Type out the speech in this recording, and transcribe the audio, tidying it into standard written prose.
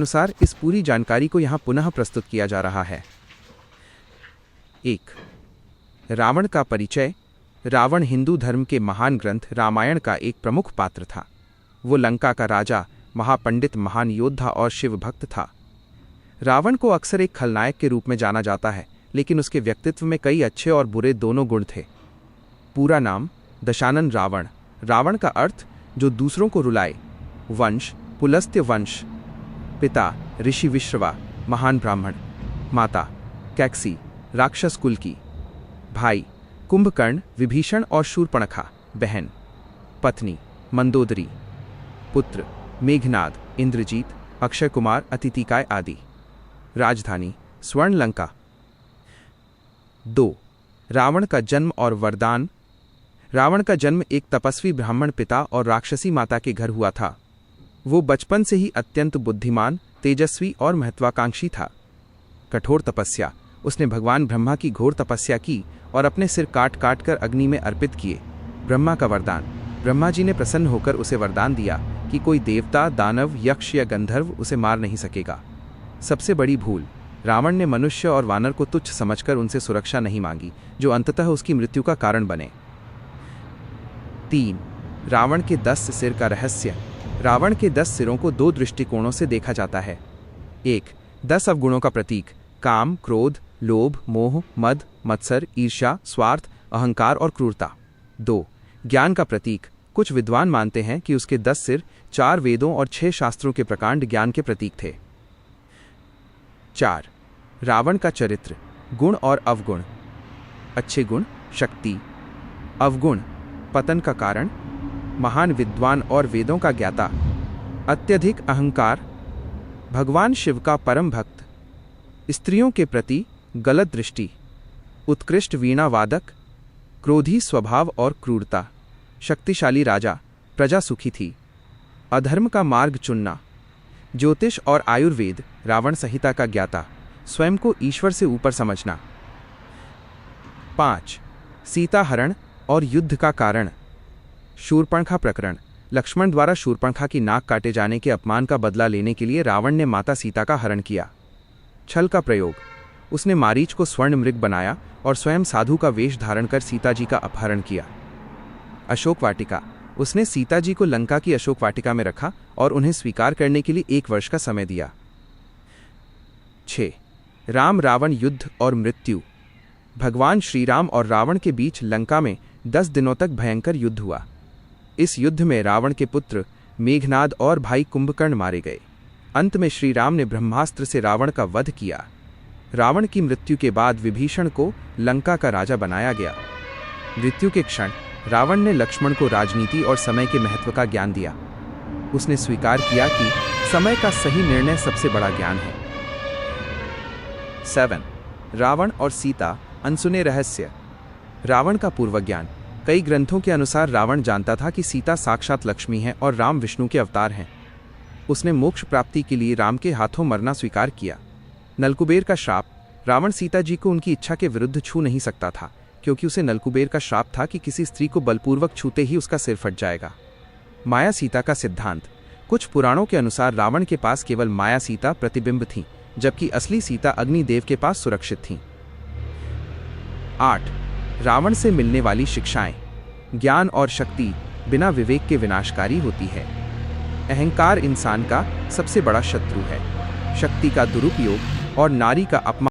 अनुसार इस पूरी जानकारी को यहाँ पुनः प्रस्तुत किया जा रहा है। 1. रावण का परिचय। रावण हिंदू धर्म के महान ग्रंथ रामायण का एक प्रमुख पात्र था। वो लंका का राजा, महापंडित, महान योद्धा और शिव भक्त था। रावण को अक्सर एक खलनायक के रूप में जाना जाता है, लेकिन उसके व्यक्तित्व में कई अच्छे और बुरे दोनों गुण थे। पूरा नाम दशानन रावण। रावण का अर्थ जो दूसरों को रुलाए। वंश पुलस्त्य वंश। पिता ऋषि विश्रवा, महान ब्राह्मण। माता कैकसी, राक्षस कुल की। भाई कुंभकर्ण, विभीषण और शूर्पणखा, बहन। पत्नी मंदोदरी। पुत्र मेघनाद, इंद्रजीत, अक्षय कुमार, अतिथिकाय आदि। राजधानी स्वर्णलंका। 2. रावण का जन्म और वरदान। रावण का जन्म एक तपस्वी ब्राह्मण पिता और राक्षसी माता के घर हुआ था। वो बचपन से ही अत्यंत बुद्धिमान, तेजस्वी और महत्वाकांक्षी था। कठोर तपस्या। उसने भगवान ब्रह्मा की घोर तपस्या की और अपने सिर काट काट कर अग्नि में अर्पित किए। ब्रह्मा का वरदान। ब्रह्मा जी ने प्रसन्न होकर उसे वरदान दिया कि कोई देवता, दानव, यक्ष या गंधर्व उसे मार नहीं सकेगा। सबसे बड़ी भूल, रावण ने मनुष्य और वानर को तुच्छ समझकर उनसे सुरक्षा नहीं मांगी, जो अंततः उसकी मृत्यु का कारण बने। 3. रावण के 10 सिर का रहस्य। रावण के 10 सिरों को 2 दृष्टिकोणों से देखा जाता है। 1. 10 अवगुणों का प्रतीक। काम, क्रोध, लोभ, मोह, मद, मत्सर, ईर्ष्या, स्वार्थ, अहंकार और क्रूरता। 2. ज्ञान का प्रतीक। कुछ विद्वान मानते हैं कि उसके 10 सिर 4 वेदों और 6 शास्त्रों के प्रकांड ज्ञान के प्रतीक थे। 4. रावण का चरित्र, गुण और अवगुण। अच्छे गुण शक्ति। अवगुण पतन का कारण, महान विद्वान और वेदों का ज्ञाता। अत्यधिक अहंकार, भगवान शिव का परम भक्त। स्त्रियों के प्रति गलत दृष्टि। उत्कृष्ट वीणा वादक। क्रोधी स्वभाव और क्रूरता। शक्तिशाली राजा, प्रजा सुखी थी। अधर्म का मार्ग चुनना। ज्योतिष और आयुर्वेद, रावण संहिता का ज्ञाता, स्वयं को ईश्वर से ऊपर समझना। 5. सीता हरण और युद्ध का कारण। शूर्पणखा प्रकरण। लक्ष्मण द्वारा शूर्पणखा की नाक काटे जाने के अपमान का बदला लेने के लिए रावण ने माता सीता का हरण किया। छल का प्रयोग। उसने मारीच को स्वर्ण मृग बनाया और स्वयं साधु का वेश धारण कर सीता जी का अपहरण किया। अशोक वाटिका। उसने सीता जी को लंका की अशोक वाटिका में रखा और उन्हें स्वीकार करने के लिए 1 वर्ष का समय दिया। 6. राम रावण युद्ध और मृत्यु। भगवान श्री राम और रावण के बीच लंका में 10 दिनों तक भयंकर युद्ध हुआ। इस युद्ध में रावण के पुत्र मेघनाद और भाई कुंभकर्ण मारे गए। अंत में श्री राम ने ब्रह्मास्त्र से रावण का वध किया। रावण की मृत्यु के बाद विभीषण को लंका का राजा बनाया गया। मृत्यु के क्षण रावण ने लक्ष्मण को राजनीति और समय के महत्व का ज्ञान दिया। उसने स्वीकार किया कि समय का सही निर्णय सबसे बड़ा ज्ञान है। 7. रावण और सीता, अनसुने रहस्य। रावण का पूर्वज्ञान। कई ग्रंथों के अनुसार रावण जानता था कि सीता साक्षात लक्ष्मी है और राम विष्णु के अवतार हैं। उसने मोक्ष प्राप्ति के लिए राम के हाथों मरना स्वीकार किया। नलकुबेर का श्राप। रावण सीता जी को उनकी इच्छा के विरुद्ध छू नहीं सकता था, क्योंकि उसे नलकुबेर का श्राप था कि किसी स्त्री को बलपूर्वक छूते ही उसका सिर फट जाएगा। माया सीता का सिद्धांत। कुछ पुराणों के अनुसार रावण के पास केवल माया सीता प्रतिबिंब थी, जबकि असली सीता अग्निदेव के पास सुरक्षित थीं। 8. रावण से मिलने वाली शिक्षाएं। ज्ञान और शक्ति बिना विवेक के विनाशकारी होती है। अहंकार इंसान का सबसे बड़ा शत्रु है। शक्ति का दुरुपयोग और नारी का अपमान